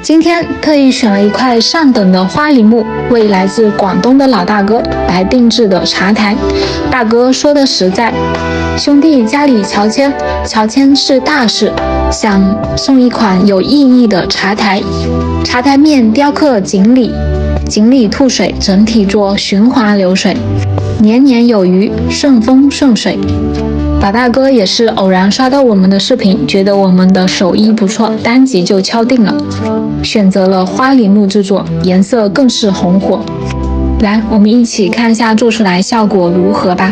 今天特意选了一块上等的花梨木，为来自广东的老大哥来定制的茶台。大哥说的实在，兄弟家里乔迁是大事，想送一款有意义的茶台。茶台面雕刻锦鲤吐水，整体做循环流水，年年有余，顺风顺水。老大哥也是偶然刷到我们的视频，觉得我们的手艺不错，当即就敲定了，选择了花梨木制作，颜色更是红火。来，我们一起看一下做出来效果如何吧。